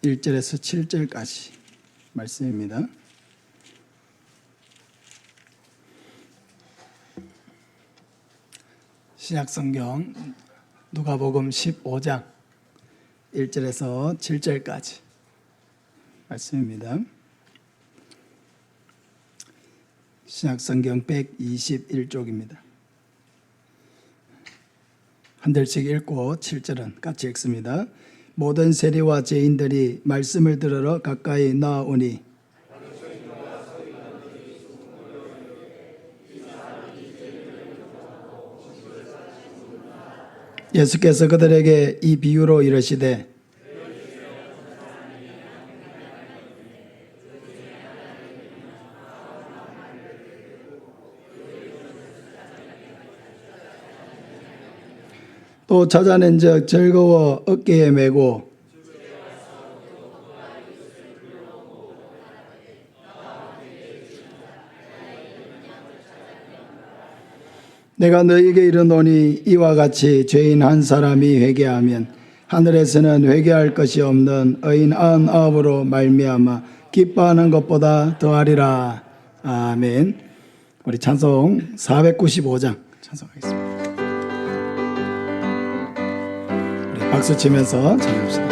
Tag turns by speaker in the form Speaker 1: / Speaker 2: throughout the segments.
Speaker 1: 1절에서 7절까지 말씀입니다. 신약성경 누가복음 15장 1절에서 7절까지 말씀입니다. 신약성경 121쪽입니다. 한 절씩 읽고 7절은 같이 읽습니다. 모든 세리와 죄인들이 말씀을 들으러 가까이 나오니 예수께서 그들에게 이 비유로 이르시되 또 찾아낸 적 즐거워 어깨에 메고 내가 너희에게 이르노니 이와 같이 죄인 한 사람이 회개하면 하늘에서는 회개할 것이 없는 의인 99으로 말미암아 기뻐하는 것보다 더하리라. 아멘. 우리 찬송 495장 찬송하겠습니다. 박수 치면서 찬양합시다.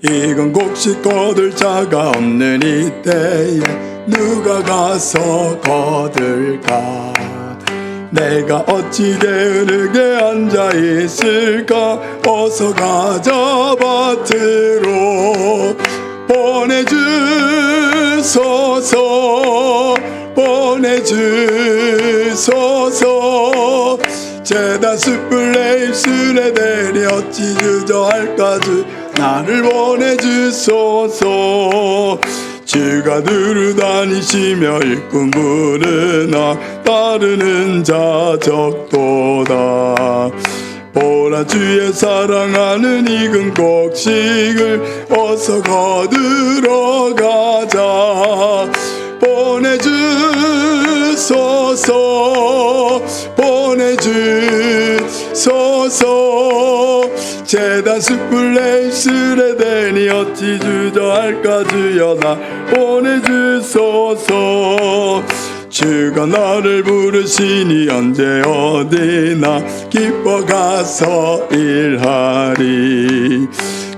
Speaker 2: 이건 곡식 거둘 자가 없는 이때에 누가 가서 거둘까? 내가 어찌 게으르게 앉아 있을까? 어서 가자 밭으로 보내주소서 보내주소서 제단 숯불에 입술에 대리 어찌 주저할까? 주 나를 보내주소서. 주가 두루 다니시며 일꾼 부르나 따르는 자 적도다. 보라 주의 사랑하는 익은 곡식을 어서 거두러 가자. 보내주소서 보내주소서 제단 숯불에 입술에 대니 어찌 주저할까? 주여 나 보내주소서. 주가 나를 부르시니 언제 어디나 기뻐 가서 일하리.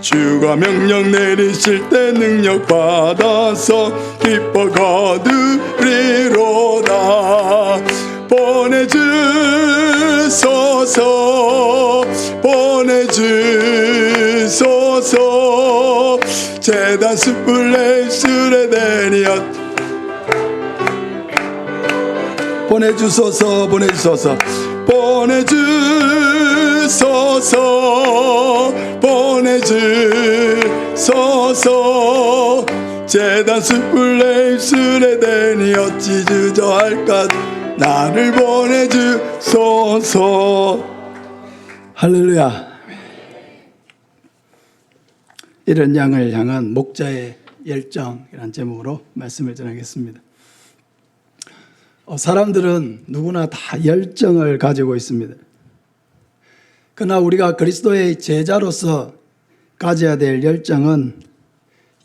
Speaker 2: 주가 명령 내리실 때 능력 받아서 기뻐 거두리로다. 보내주소서 보내주소서 제단 숯불에 입술에 대니 보내주소서 보내주소서 보내주소서 보내주소서 제단 숯불에 입술에 대니 어찌 주저할까? 나를 보내주소서.
Speaker 1: 할렐루야. 이런 양을 향한 목자의 열정이라는 제목으로 말씀을 전하겠습니다. 사람들은 누구나 다 열정을 가지고 있습니다. 그러나 우리가 그리스도의 제자로서 가져야 될 열정은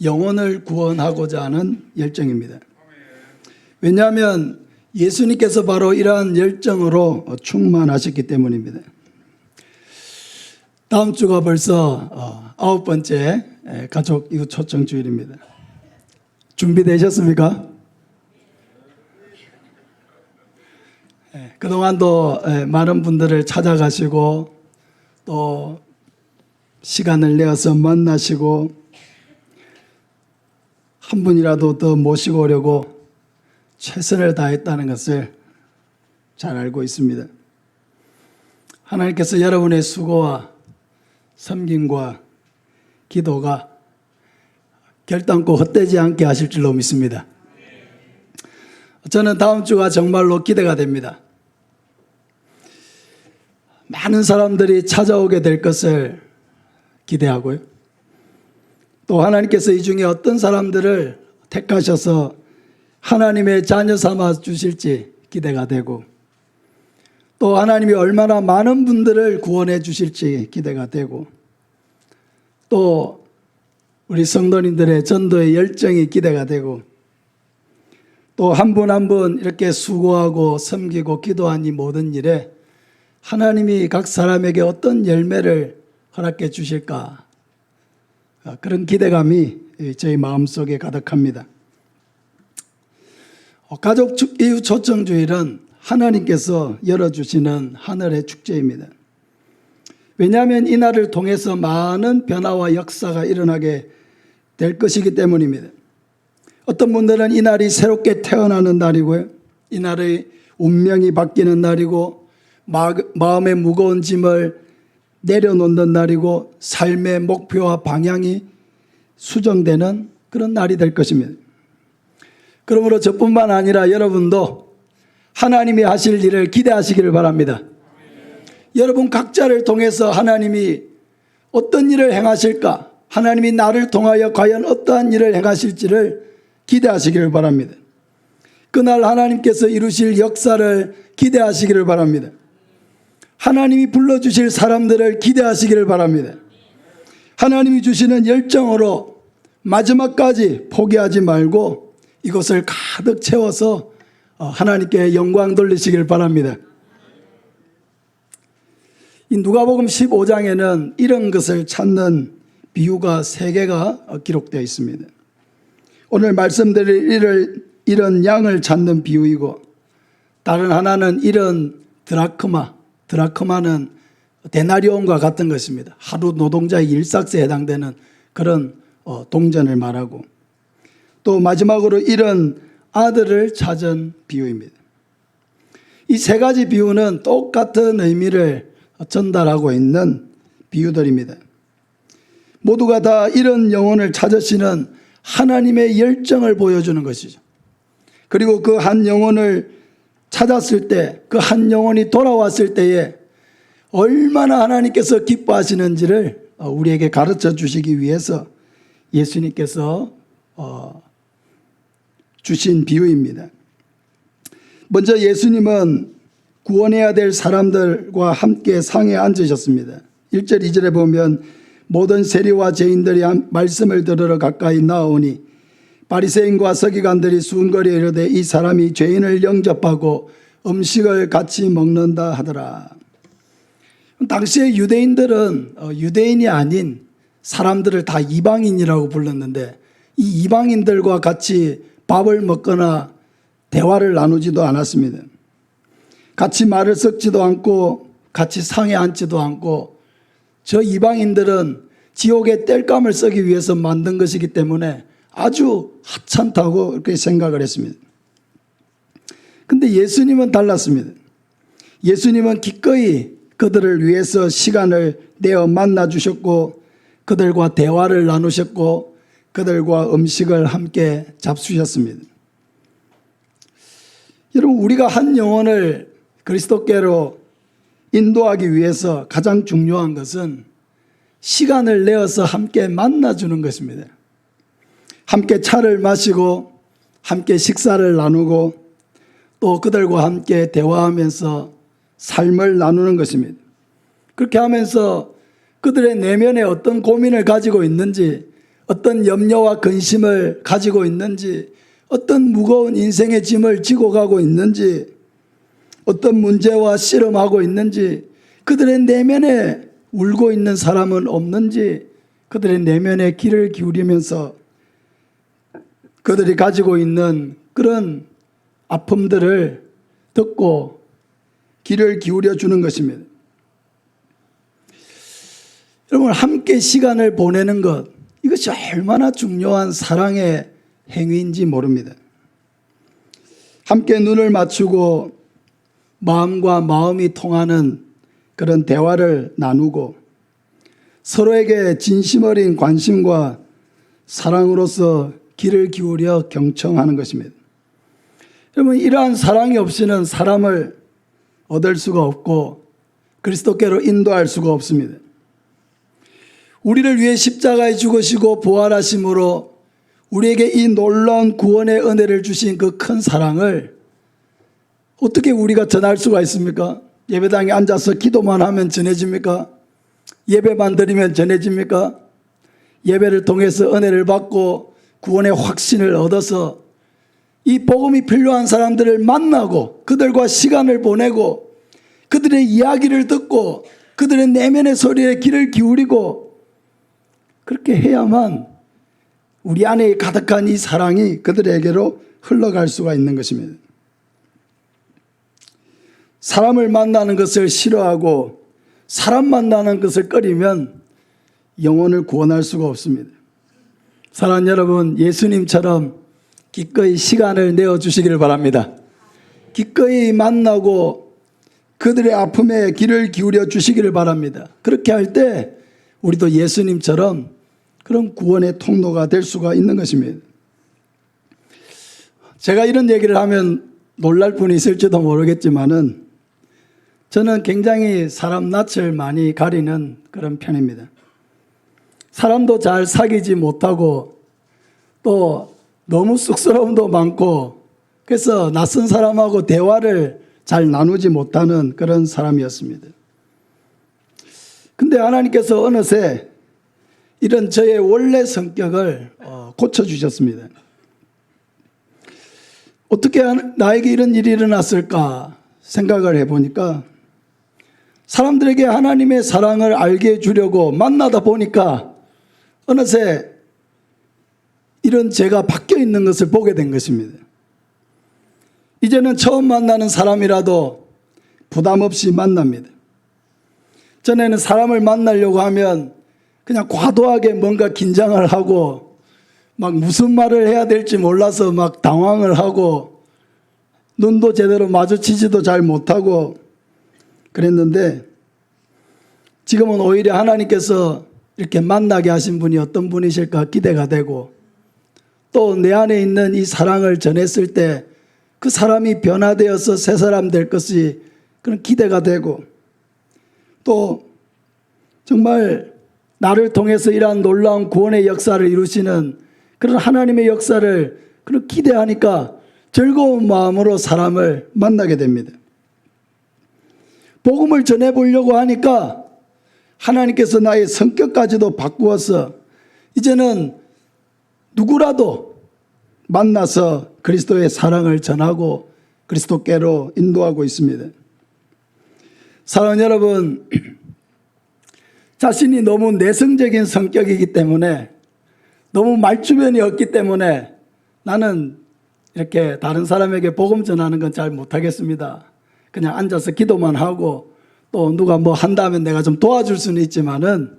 Speaker 1: 영혼을 구원하고자 하는 열정입니다. 왜냐하면 예수님께서 바로 이러한 열정으로 충만하셨기 때문입니다. 다음 주가 벌써 9번째 가족 이웃 초청 주일입니다. 준비되셨습니까? 그동안도 많은 분들을 찾아가시고 또 시간을 내어서 만나시고 한 분이라도 더 모시고 오려고 최선을 다했다는 것을 잘 알고 있습니다. 하나님께서 여러분의 수고와 섬김과 기도가 결단코 헛되지 않게 하실 줄로 믿습니다. 저는 다음 주가 정말로 기대가 됩니다. 많은 사람들이 찾아오게 될 것을 기대하고요. 또 하나님께서 이 중에 어떤 사람들을 택하셔서 하나님의 자녀 삼아 주실지 기대가 되고, 또 하나님이 얼마나 많은 분들을 구원해 주실지 기대가 되고, 또 우리 성도님들의 전도의 열정이 기대가 되고 또 한 분 한 분 이렇게 수고하고 섬기고 기도한 이 모든 일에 하나님이 각 사람에게 어떤 열매를 허락해 주실까 그런 기대감이 저희 마음속에 가득합니다. 가족 이웃 초청주일은 하나님께서 열어주시는 하늘의 축제입니다. 왜냐하면 이날을 통해서 많은 변화와 역사가 일어나게 될 것이기 때문입니다. 어떤 분들은 이날이 새롭게 태어나는 날이고요. 이날의 운명이 바뀌는 날이고 마음의 무거운 짐을 내려놓는 날이고 삶의 목표와 방향이 수정되는 그런 날이 될 것입니다. 그러므로 저뿐만 아니라 여러분도 하나님이 하실 일을 기대하시기를 바랍니다. 여러분 각자를 통해서 하나님이 어떤 일을 행하실까? 하나님이 나를 통하여 과연 어떠한 일을 행하실지를 기대하시기를 바랍니다. 그날 하나님께서 이루실 역사를 기대하시기를 바랍니다. 하나님이 불러주실 사람들을 기대하시기를 바랍니다. 하나님이 주시는 열정으로 마지막까지 포기하지 말고 이것을 가득 채워서 하나님께 영광 돌리시길 바랍니다. 이 누가복음 15장에는 이런 것을 찾는 비유가 3개가 기록되어 있습니다. 오늘 말씀드릴 이런 양을 찾는 비유이고 다른 하나는 이런 드라크마는 데나리온과 같은 것입니다. 하루 노동자의 일삭스에 해당되는 그런 동전을 말하고 또 마지막으로 이런 아들을 찾은 비유입니다. 이 3가지 비유는 똑같은 의미를 전달하고 있는 비유들입니다. 모두가 다 이런 영혼을 찾으시는 하나님의 열정을 보여주는 것이죠. 그리고 그 한 영혼을 찾았을 때, 그 한 영혼이 돌아왔을 때에 얼마나 하나님께서 기뻐하시는지를 우리에게 가르쳐 주시기 위해서 예수님께서 주신 비유입니다. 먼저 예수님은 구원해야 될 사람들과 함께 상에 앉으셨습니다. 1절 2절에 보면 모든 세리와 죄인들이 말씀을 들으러 가까이 나오니 바리새인과 서기관들이 수군거리에 이르되 이 사람이 죄인을 영접하고 음식을 같이 먹는다 하더라. 당시에 유대인들은 유대인이 아닌 사람들을 다 이방인이라고 불렀는데 이 이방인들과 같이 밥을 먹거나 대화를 나누지도 않았습니다. 같이 말을 섞지도 않고 같이 상에 앉지도 않고 저 이방인들은 지옥의 땔감을 쓰기 위해서 만든 것이기 때문에 아주 하찮다고 그렇게 생각을 했습니다. 그런데 예수님은 달랐습니다. 예수님은 기꺼이 그들을 위해서 시간을 내어 만나 주셨고 그들과 대화를 나누셨고 그들과 음식을 함께 잡수셨습니다. 여러분 우리가 한 영혼을 그리스도께로 인도하기 위해서 가장 중요한 것은 시간을 내어서 함께 만나주는 것입니다. 함께 차를 마시고 함께 식사를 나누고 또 그들과 함께 대화하면서 삶을 나누는 것입니다. 그렇게 하면서 그들의 내면에 어떤 고민을 가지고 있는지 어떤 염려와 근심을 가지고 있는지 어떤 무거운 인생의 짐을 지고 가고 있는지 어떤 문제와 씨름하고 있는지 그들의 내면에 울고 있는 사람은 없는지 그들의 내면에 귀를 기울이면서 그들이 가지고 있는 그런 아픔들을 듣고 귀를 기울여 주는 것입니다. 여러분 함께 시간을 보내는 것 이것이 얼마나 중요한 사랑의 행위인지 모릅니다. 함께 눈을 맞추고 마음과 마음이 통하는 그런 대화를 나누고 서로에게 진심 어린 관심과 사랑으로서 귀를 기울여 경청하는 것입니다. 여러분 이러한 사랑이 없이는 사람을 얻을 수가 없고 그리스도께로 인도할 수가 없습니다. 우리를 위해 십자가에 죽으시고 부활하심으로 우리에게 이 놀라운 구원의 은혜를 주신 그 큰 사랑을 어떻게 우리가 전할 수가 있습니까? 예배당에 앉아서 기도만 하면 전해집니까? 예배만 드리면 전해집니까? 예배를 통해서 은혜를 받고 구원의 확신을 얻어서 이 복음이 필요한 사람들을 만나고 그들과 시간을 보내고 그들의 이야기를 듣고 그들의 내면의 소리에 귀를 기울이고 그렇게 해야만 우리 안에 가득한 이 사랑이 그들에게로 흘러갈 수가 있는 것입니다. 사람을 만나는 것을 싫어하고 사람 만나는 것을 꺼리면 영혼을 구원할 수가 없습니다. 사랑하는 여러분, 예수님처럼 기꺼이 시간을 내어주시기를 바랍니다. 기꺼이 만나고 그들의 아픔에 귀를 기울여 주시기를 바랍니다. 그렇게 할 때 우리도 예수님처럼 그런 구원의 통로가 될 수가 있는 것입니다. 제가 이런 얘기를 하면 놀랄 분이 있을지도 모르겠지만은 저는 굉장히 사람 낯을 많이 가리는 그런 편입니다. 사람도 잘 사귀지 못하고 또 너무 쑥스러움도 많고 그래서 낯선 사람하고 대화를 잘 나누지 못하는 그런 사람이었습니다. 근데 하나님께서 어느새 이런 저의 원래 성격을 고쳐주셨습니다. 어떻게 나에게 이런 일이 일어났을까 생각을 해보니까 사람들에게 하나님의 사랑을 알게 해주려고 만나다 보니까 어느새 이런 제가 바뀌어 있는 것을 보게 된 것입니다. 이제는 처음 만나는 사람이라도 부담 없이 만납니다. 전에는 사람을 만나려고 하면 그냥 과도하게 뭔가 긴장을 하고 막 무슨 말을 해야 될지 몰라서 막 당황을 하고 눈도 제대로 마주치지도 잘 못하고 그랬는데 지금은 오히려 하나님께서 이렇게 만나게 하신 분이 어떤 분이실까 기대가 되고 또 내 안에 있는 이 사랑을 전했을 때 그 사람이 변화되어서 새 사람 될 것이 그런 기대가 되고 또 정말 나를 통해서 이러한 놀라운 구원의 역사를 이루시는 그런 하나님의 역사를 그런 기대하니까 즐거운 마음으로 사람을 만나게 됩니다. 복음을 전해보려고 하니까 하나님께서 나의 성격까지도 바꾸어서 이제는 누구라도 만나서 그리스도의 사랑을 전하고 그리스도께로 인도하고 있습니다. 사랑하는 여러분, 자신이 너무 내성적인 성격이기 때문에 너무 말주변이 없기 때문에 나는 이렇게 다른 사람에게 복음 전하는 건 잘 못하겠습니다. 그냥 앉아서 기도만 하고 또 누가 뭐 한다면 내가 좀 도와줄 수는 있지만은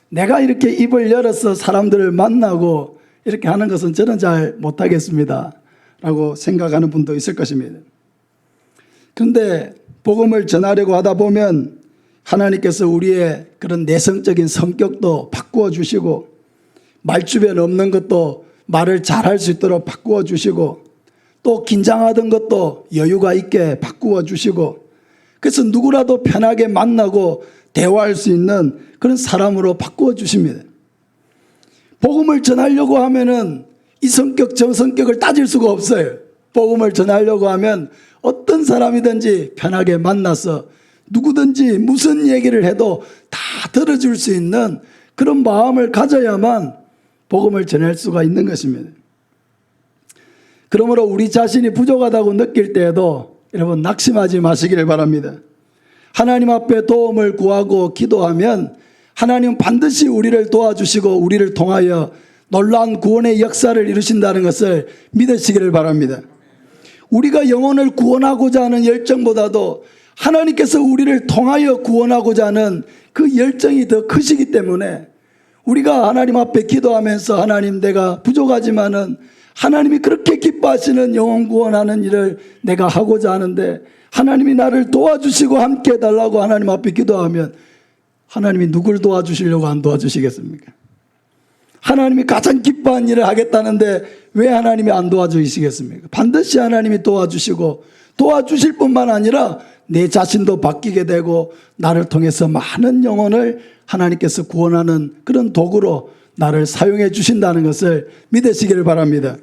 Speaker 1: 내가 이렇게 입을 열어서 사람들을 만나고 이렇게 하는 것은 저는 잘 못하겠습니다 라고 생각하는 분도 있을 것입니다. 그런데 복음을 전하려고 하다 보면 하나님께서 우리의 그런 내성적인 성격도 바꾸어 주시고 말주변 없는 것도 말을 잘할 수 있도록 바꾸어 주시고 또 긴장하던 것도 여유가 있게 바꾸어 주시고 그래서 누구라도 편하게 만나고 대화할 수 있는 그런 사람으로 바꾸어 주십니다. 복음을 전하려고 하면은 이 성격 저 성격을 따질 수가 없어요. 복음을 전하려고 하면 어떤 사람이든지 편하게 만나서 누구든지 무슨 얘기를 해도 다 들어줄 수 있는 그런 마음을 가져야만 복음을 전할 수가 있는 것입니다. 그러므로 우리 자신이 부족하다고 느낄 때에도 여러분 낙심하지 마시기를 바랍니다. 하나님 앞에 도움을 구하고 기도하면 하나님은 반드시 우리를 도와주시고 우리를 통하여 놀라운 구원의 역사를 이루신다는 것을 믿으시기를 바랍니다. 우리가 영혼을 구원하고자 하는 열정보다도 하나님께서 우리를 통하여 구원하고자 하는 그 열정이 더 크시기 때문에 우리가 하나님 앞에 기도하면서 하나님 내가 부족하지만은 하나님이 그렇게 기뻐하시는 영혼 구원하는 일을 내가 하고자 하는데 하나님이 나를 도와주시고 함께 해달라고 하나님 앞에 기도하면 하나님이 누굴 도와주시려고 안 도와주시겠습니까? 하나님이 가장 기뻐한 일을 하겠다는데 왜 하나님이 안 도와주시겠습니까? 반드시 하나님이 도와주시고 도와주실 뿐만 아니라 내 자신도 바뀌게 되고 나를 통해서 많은 영혼을 하나님께서 구원하는 그런 도구로 나를 사용해 주신다는 것을 믿으시기를 바랍니다.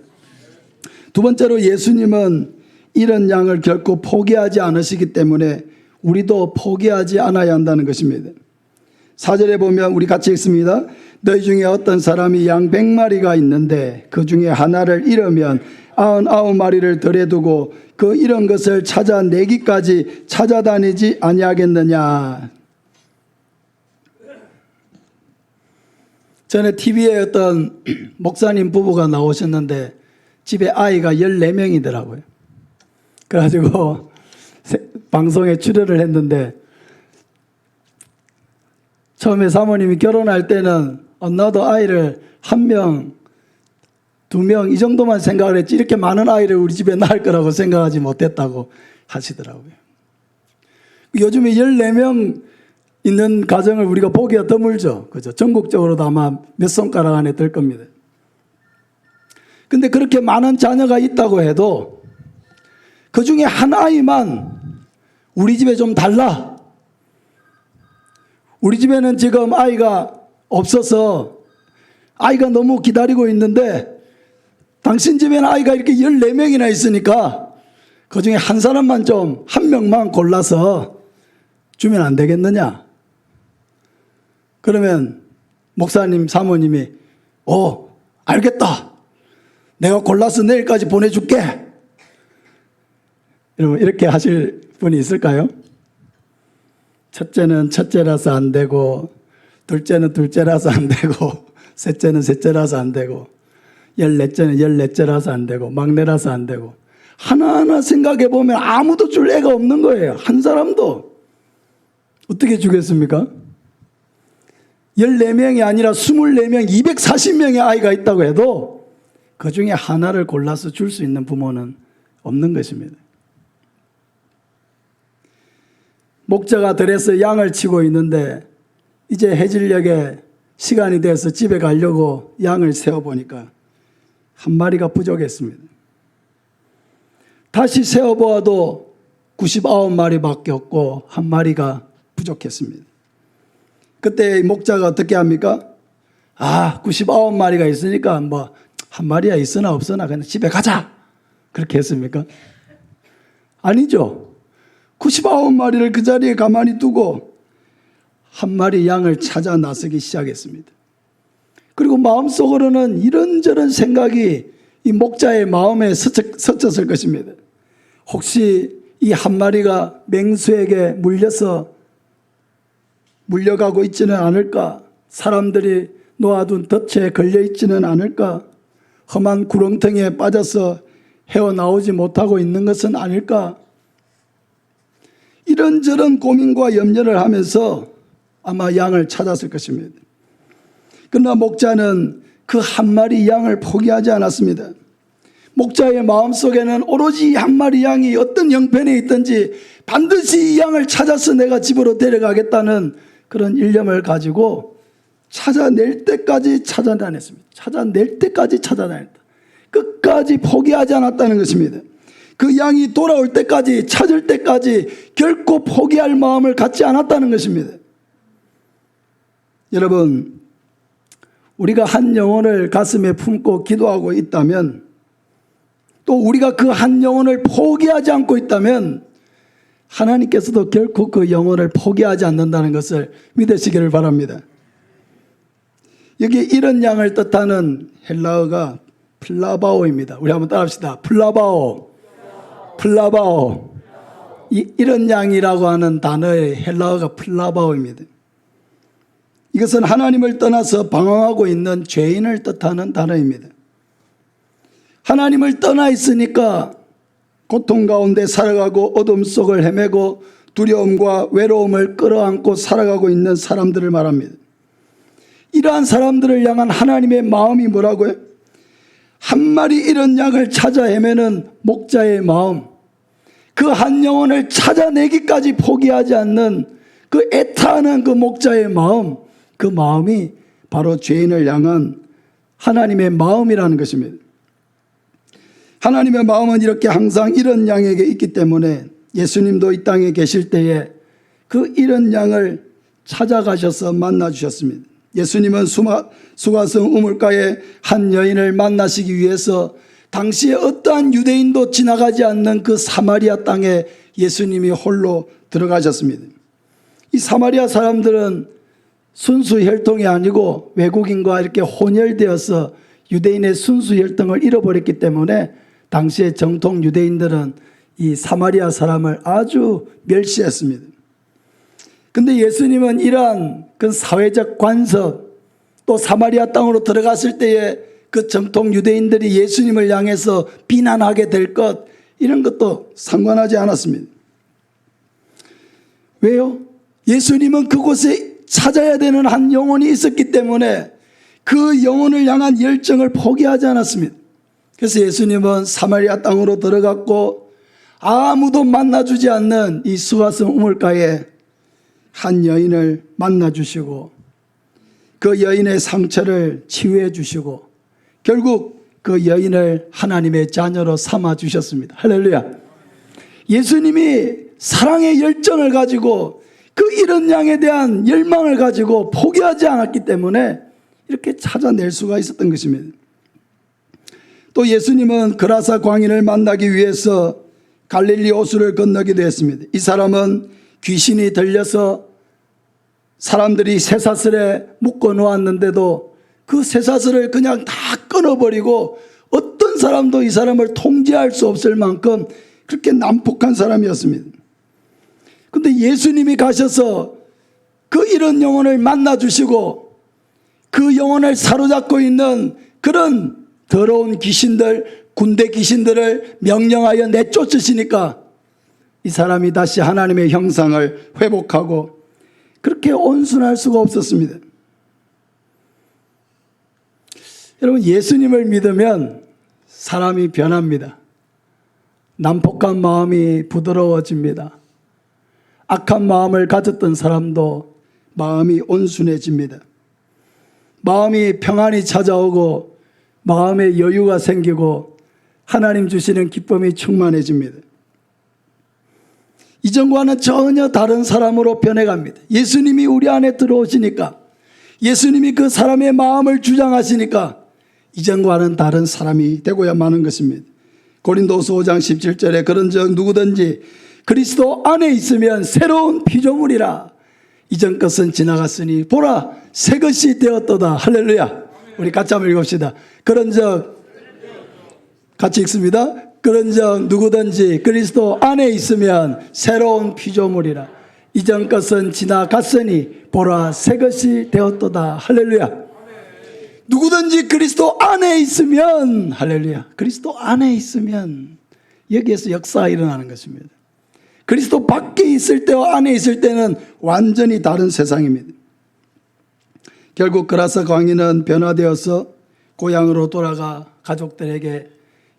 Speaker 1: 두 번째로 예수님은 이런 양을 결코 포기하지 않으시기 때문에 우리도 포기하지 않아야 한다는 것입니다. 4절에 보면 우리 같이 읽습니다. 너희 중에 어떤 사람이 양 100마리가 있는데 그 중에 하나를 잃으면 99마리를 덜에 두고 그 잃은 것을 찾아내기까지 찾아다니지 아니하겠느냐. 전에 TV에 어떤 목사님 부부가 나오셨는데 집에 아이가 14명이더라고요. 그래가지고 방송에 출연을 했는데 처음에 사모님이 결혼할 때는 나도 아이를 1명, 2명 이 정도만 생각을 했지 이렇게 많은 아이를 우리 집에 낳을 거라고 생각하지 못했다고 하시더라고요. 요즘에 14명 있는 가정을 우리가 보기가 드물죠. 그죠? 전국적으로도 아마 몇 손가락 안에 들 겁니다. 근데 그렇게 많은 자녀가 있다고 해도 그 중에 한 아이만 우리 집에 좀 달라. 우리 집에는 지금 아이가 없어서 아이가 너무 기다리고 있는데 당신 집에는 아이가 이렇게 14명이나 있으니까 그 중에 한 사람만 좀, 한 명만 골라서 주면 안 되겠느냐? 그러면 목사님, 사모님이 알겠다. 내가 골라서 내일까지 보내줄게. 여러분 이렇게 하실 분이 있을까요? 첫째는 첫째라서 안 되고 둘째는 둘째라서 안 되고 셋째는 셋째라서 안 되고 14째는 14째라서 안 되고 막내라서 안 되고 하나하나 생각해 보면 아무도 줄 애가 없는 거예요. 한 사람도. 어떻게 주겠습니까? 14명이 아니라 24명, 240명의 아이가 있다고 해도 그 중에 하나를 골라서 줄 수 있는 부모는 없는 것입니다. 목자가 들에서 양을 치고 있는데 이제 해질녘에 시간이 돼서 집에 가려고 양을 세어보니까 한 마리가 부족했습니다. 다시 세어보아도 99마리밖에 없고 한 마리가 부족했습니다. 그때 목자가 어떻게 합니까? 99마리가 있으니까 뭐 한 마리야 있으나 없으나 그냥 집에 가자. 그렇게 했습니까? 아니죠. 99마리를 그 자리에 가만히 두고 한 마리 양을 찾아 나서기 시작했습니다. 그리고 마음속으로는 이런저런 생각이 이 목자의 마음에 스쳤을 것입니다. 혹시 이 한 마리가 맹수에게 물려가고 있지는 않을까? 사람들이 놓아둔 덫에 걸려 있지는 않을까? 험한 구렁텅이에 빠져서 헤어나오지 못하고 있는 것은 아닐까? 이런저런 고민과 염려를 하면서 아마 양을 찾았을 것입니다. 그러나 목자는 그 한 마리 양을 포기하지 않았습니다. 목자의 마음속에는 오로지 한 마리 양이 어떤 형편에 있든지 반드시 이 양을 찾아서 내가 집으로 데려가겠다는 그런 일념을 가지고 찾아낼 때까지 찾아다녔습니다. 찾아낼 때까지 찾아다녔다. 끝까지 포기하지 않았다는 것입니다. 그 양이 돌아올 때까지, 찾을 때까지 결코 포기할 마음을 갖지 않았다는 것입니다. 여러분, 우리가 한 영혼을 가슴에 품고 기도하고 있다면, 또 우리가 그 한 영혼을 포기하지 않고 있다면 하나님께서도 결코 그 영혼을 포기하지 않는다는 것을 믿으시기를 바랍니다. 여기 이런 양을 뜻하는 헬라어가 플라바오입니다. 우리 한번 따라합시다. 플라바오. 이런 양이라고 하는 단어의 헬라어가 플라바오입니다. 이것은 하나님을 떠나서 방황하고 있는 죄인을 뜻하는 단어입니다. 하나님을 떠나 있으니까 고통 가운데 살아가고 어둠 속을 헤매고 두려움과 외로움을 끌어안고 살아가고 있는 사람들을 말합니다. 이러한 사람들을 향한 하나님의 마음이 뭐라고요? 한 마리 이런 양을 찾아 헤매는 목자의 마음, 그 한 영혼을 찾아내기까지 포기하지 않는 그 애타하는 그 목자의 마음, 그 마음이 바로 죄인을 향한 하나님의 마음이라는 것입니다. 하나님의 마음은 이렇게 항상 이런 양에게 있기 때문에 예수님도 이 땅에 계실 때에 그 이런 양을 찾아가셔서 만나주셨습니다. 예수님은 수가성 우물가에 한 여인을 만나시기 위해서 당시에 어떠한 유대인도 지나가지 않는 그 사마리아 땅에 예수님이 홀로 들어가셨습니다. 이 사마리아 사람들은 순수 혈통이 아니고 외국인과 이렇게 혼혈되어서 유대인의 순수 혈통을 잃어버렸기 때문에 당시의 정통 유대인들은 이 사마리아 사람을 아주 멸시했습니다. 근데 예수님은 이러한 그 사회적 관습, 또 사마리아 땅으로 들어갔을 때에 그 정통 유대인들이 예수님을 향해서 비난하게 될 것, 이런 것도 상관하지 않았습니다. 왜요? 예수님은 그곳에 찾아야 되는 한 영혼이 있었기 때문에 그 영혼을 향한 열정을 포기하지 않았습니다. 그래서 예수님은 사마리아 땅으로 들어갔고 아무도 만나주지 않는 이 수가성 우물가에 한 여인을 만나주시고 그 여인의 상처를 치유해 주시고 결국 그 여인을 하나님의 자녀로 삼아 주셨습니다. 할렐루야. 예수님이 사랑의 열정을 가지고 그 이런 양에 대한 열망을 가지고 포기하지 않았기 때문에 이렇게 찾아낼 수가 있었던 것입니다. 또 예수님은 그라사 광인을 만나기 위해서 갈릴리 호수를 건너기도 했습니다. 이 사람은 귀신이 들려서 사람들이 쇠사슬에 묶어 놓았는데도 그 쇠사슬을 그냥 다 끊어버리고 어떤 사람도 이 사람을 통제할 수 없을 만큼 그렇게 난폭한 사람이었습니다. 근데 예수님이 가셔서 그 이런 영혼을 만나주시고 그 영혼을 사로잡고 있는 그런 더러운 귀신들, 군대 귀신들을 명령하여 내쫓으시니까 이 사람이 다시 하나님의 형상을 회복하고 그렇게 온순할 수가 없었습니다. 여러분, 예수님을 믿으면 사람이 변합니다. 난폭한 마음이 부드러워집니다. 악한 마음을 가졌던 사람도 마음이 온순해집니다. 마음이 평안이 찾아오고 마음에 여유가 생기고 하나님 주시는 기쁨이 충만해집니다. 이전과는 전혀 다른 사람으로 변해갑니다. 예수님이 우리 안에 들어오시니까, 예수님이 그 사람의 마음을 주장하시니까 이전과는 다른 사람이 되고야 마는 것입니다. 고린도서 5장 17절에 그런즉 누구든지 그리스도 안에 있으면 새로운 피조물이라. 이전 것은 지나갔으니 보라 새 것이 되었도다. 할렐루야. 우리 같이 한번 읽읍시다. 그런즉, 같이 읽습니다. 그런즉 누구든지 그리스도 안에 있으면 새로운 피조물이라. 이전 것은 지나갔으니 보라 새 것이 되었도다. 할렐루야. 누구든지 그리스도 안에 있으면, 할렐루야, 그리스도 안에 있으면 여기에서 역사가 일어나는 것입니다. 그리스도 밖에 있을 때와 안에 있을 때는 완전히 다른 세상입니다. 결국 그라사 광인은 변화되어서 고향으로 돌아가 가족들에게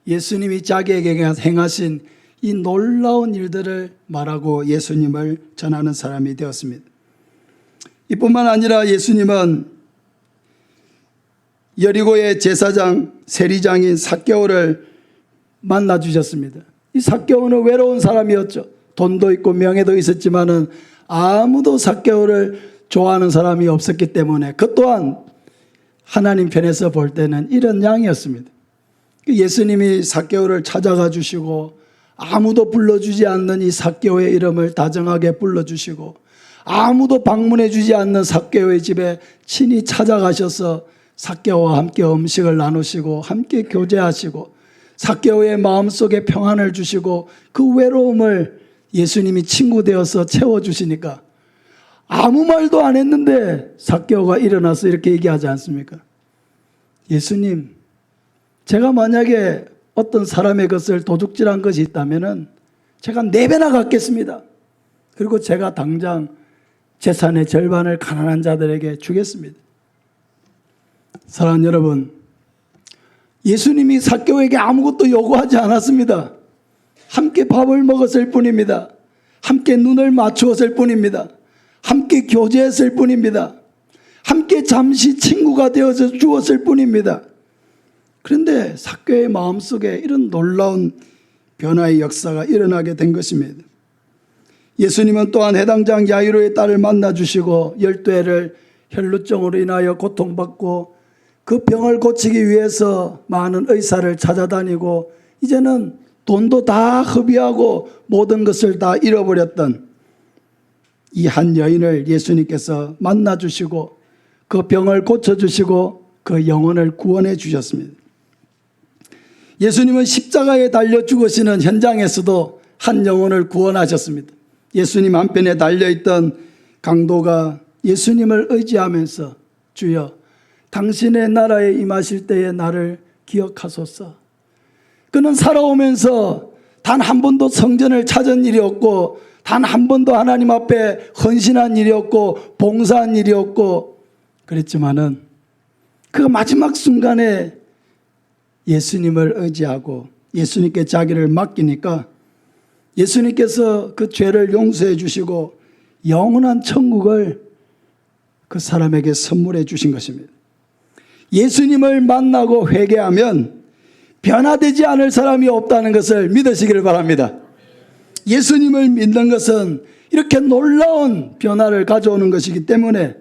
Speaker 1: 예수님이 자기에게 행하신 이 놀라운 일들을 말하고 예수님을 전하는 사람이 되었습니다. 이뿐만 아니라 예수님은 여리고의 제사장 세리장인 삭개오를 만나 주셨습니다. 이 삭개오는 외로운 사람이었죠. 돈도 있고 명예도 있었지만은 아무도 삭개오를 좋아하는 사람이 없었기 때문에 그 또한 하나님 편에서 볼 때는 이런 양이었습니다. 예수님이 삭개오를 찾아가 주시고 아무도 불러주지 않는 이 삭개오의 이름을 다정하게 불러주시고 아무도 방문해 주지 않는 삭개오의 집에 친히 찾아가셔서 삭개오와 함께 음식을 나누시고 함께 교제하시고 삭개오의 마음속에 평안을 주시고 그 외로움을 예수님이 친구 되어서 채워주시니까 아무 말도 안 했는데 삭개오가 일어나서 이렇게 얘기하지 않습니까? 예수님, 제가 만약에 어떤 사람의 것을 도둑질한 것이 있다면 제가 4배나 갚겠습니다. 그리고 제가 당장 재산의 절반을 가난한 자들에게 주겠습니다. 사랑하는 여러분, 예수님이 삭개오에게 아무것도 요구하지 않았습니다. 함께 밥을 먹었을 뿐입니다. 함께 눈을 맞추었을 뿐입니다. 함께 교제했을 뿐입니다. 함께 잠시 친구가 되어서 주었을 뿐입니다. 그런데 삭개오의 마음속에 이런 놀라운 변화의 역사가 일어나게 된 것입니다. 예수님은 또한 해당장 야이로의 딸을 만나주시고 12해를 혈루증으로 인하여 고통받고 그 병을 고치기 위해서 많은 의사를 찾아다니고 이제는 돈도 다 허비하고 모든 것을 다 잃어버렸던 이 한 여인을 예수님께서 만나 주시고 그 병을 고쳐 주시고 그 영혼을 구원해 주셨습니다. 예수님은 십자가에 달려 죽으시는 현장에서도 한 영혼을 구원하셨습니다. 예수님 한편에 달려있던 강도가 예수님을 의지하면서 주여 당신의 나라에 임하실 때에 나를 기억하소서. 그는 살아오면서 단 한 번도 성전을 찾은 일이 없고 단 한 번도 하나님 앞에 헌신한 일이 없고 봉사한 일이 없고 그랬지만은 그 마지막 순간에 예수님을 의지하고 예수님께 자기를 맡기니까 예수님께서 그 죄를 용서해 주시고 영원한 천국을 그 사람에게 선물해 주신 것입니다. 예수님을 만나고 회개하면 변화되지 않을 사람이 없다는 것을 믿으시기를 바랍니다. 예수님을 믿는 것은 이렇게 놀라운 변화를 가져오는 것이기 때문에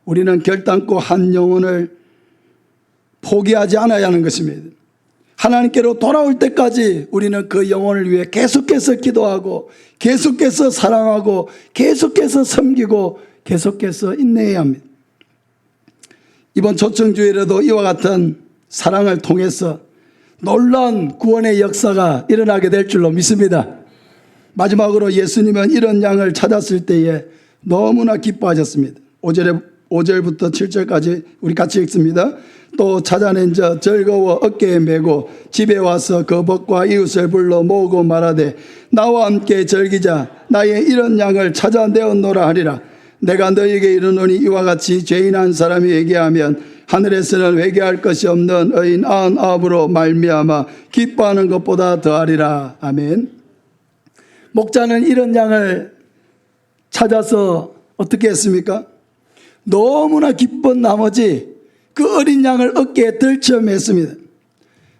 Speaker 1: 우리는 결단코 한 영혼을 포기하지 않아야 하는 것입니다. 하나님께로 돌아올 때까지 우리는 그 영혼을 위해 계속해서 기도하고 계속해서 사랑하고 계속해서 섬기고 계속해서 인내해야 합니다. 이번 초청주일에도 이와 같은 사랑을 통해서 놀라운 구원의 역사가 일어나게 될 줄로 믿습니다. 마지막으로 예수님은 이런 양을 찾았을 때에 너무나 기뻐하셨습니다. 5절부터 7절까지 우리 같이 읽습니다. 또 찾아낸 자 즐거워 어깨에 메고 집에 와서 그 벗과 이웃을 불러 모으고 말하되 나와 함께 즐기자. 나의 이런 양을 찾아내었노라 하리라. 내가 너희에게 이르노니 이와 같이 죄인 한 사람이 회개하면 하늘에서는 회개할 것이 없는 의인 99으로 말미암아 기뻐하는 것보다 더하리라. 아멘. 목자는 이런 양을 찾아서 어떻게 했습니까? 너무나 기쁜 나머지 그 어린 양을 어깨에 들쳐 맸습니다.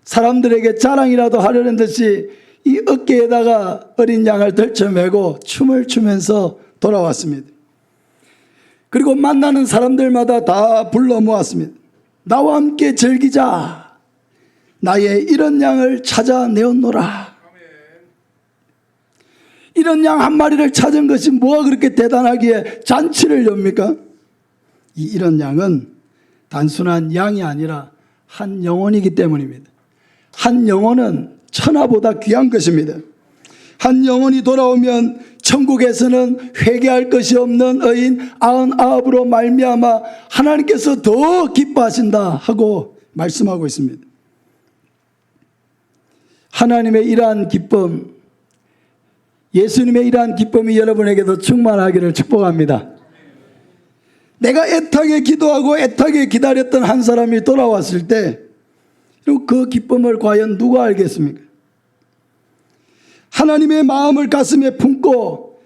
Speaker 1: 사람들에게 자랑이라도 하려는 듯이 이 어깨에다가 어린 양을 들쳐 메고 춤을 추면서 돌아왔습니다. 그리고 만나는 사람들마다 다 불러 모았습니다. 나와 함께 즐기자. 나의 이런 양을 찾아내었노라. 이런 양 한 마리를 찾은 것이 뭐가 그렇게 대단하기에 잔치를 엽니까? 이런 양은 단순한 양이 아니라 한 영혼이기 때문입니다. 한 영혼은 천하보다 귀한 것입니다. 한 영혼이 돌아오면 천국에서는 회개할 것이 없는 의인 99으로 말미암아 하나님께서 더 기뻐하신다 하고 말씀하고 있습니다. 하나님의 이러한 기쁨, 예수님의 이러한 기쁨이 여러분에게도 충만하기를 축복합니다. 내가 애타게 기도하고 애타게 기다렸던 한 사람이 돌아왔을 때 그 기쁨을 과연 누가 알겠습니까? 하나님의 마음을 가슴에 품고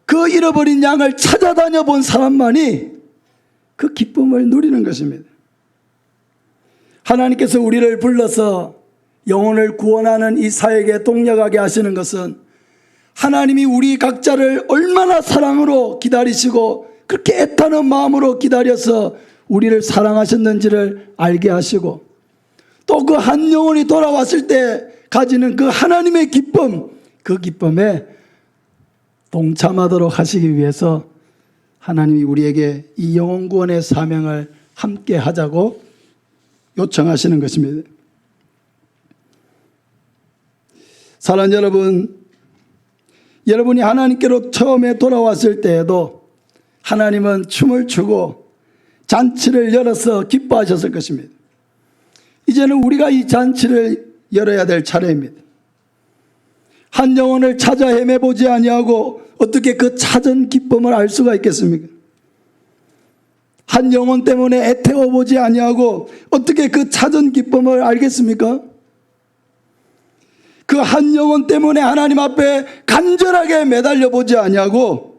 Speaker 1: 그 잃어버린 양을 찾아다녀 본 사람만이 그 기쁨을 누리는 것입니다. 하나님께서 우리를 불러서 영혼을 구원하는 이 사역에 동력하게 하시는 것은 하나님이 우리 각자를 얼마나 사랑으로 기다리시고 그렇게 애타는 마음으로 기다려서 우리를 사랑하셨는지를 알게 하시고 또 그 한 영혼이 돌아왔을 때 가지는 그 하나님의 기쁨, 그 기쁨에 동참하도록 하시기 위해서 하나님이 우리에게 이 영혼 구원의 사명을 함께 하자고 요청하시는 것입니다. 사랑하는 여러분, 여러분이 하나님께로 처음에 돌아왔을 때에도 하나님은 춤을 추고 잔치를 열어서 기뻐하셨을 것입니다. 이제는 우리가 이 잔치를 열어야 될 차례입니다. 한 영혼을 찾아 헤매보지 아니하고 어떻게 그 찾은 기쁨을 알 수가 있겠습니까? 한 영혼 때문에 애태워보지 아니하고 어떻게 그 찾은 기쁨을 알겠습니까? 그 한 영혼 때문에 하나님 앞에 간절하게 매달려보지 아니하고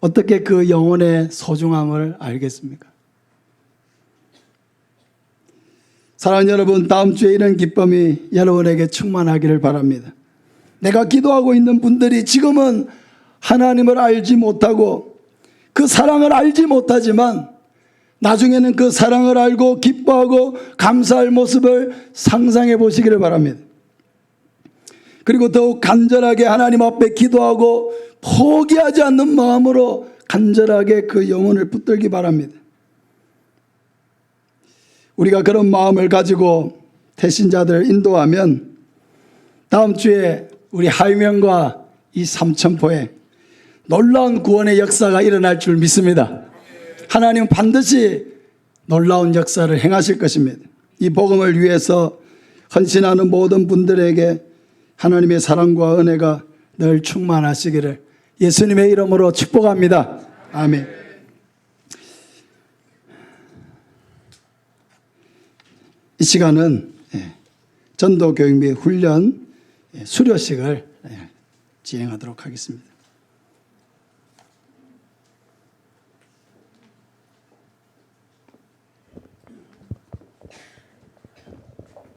Speaker 1: 어떻게 그 영혼의 소중함을 알겠습니까? 사랑하는 여러분, 다음 주에 이런 기쁨이 여러분에게 충만하기를 바랍니다. 내가 기도하고 있는 분들이 지금은 하나님을 알지 못하고 그 사랑을 알지 못하지만 나중에는 그 사랑을 알고 기뻐하고 감사할 모습을 상상해 보시기를 바랍니다. 그리고 더욱 간절하게 하나님 앞에 기도하고 포기하지 않는 마음으로 간절하게 그 영혼을 붙들기 바랍니다. 우리가 그런 마음을 가지고 태신자들을 인도하면 다음 주에 우리 하이명과 이 삼천포에 놀라운 구원의 역사가 일어날 줄 믿습니다. 하나님은 반드시 놀라운 역사를 행하실 것입니다. 이 복음을 위해서 헌신하는 모든 분들에게 하나님의 사랑과 은혜가 늘 충만하시기를 예수님의 이름으로 축복합니다. 아멘. 이 시간은 전도교육 및 훈련 수료식을 진행하도록 하겠습니다.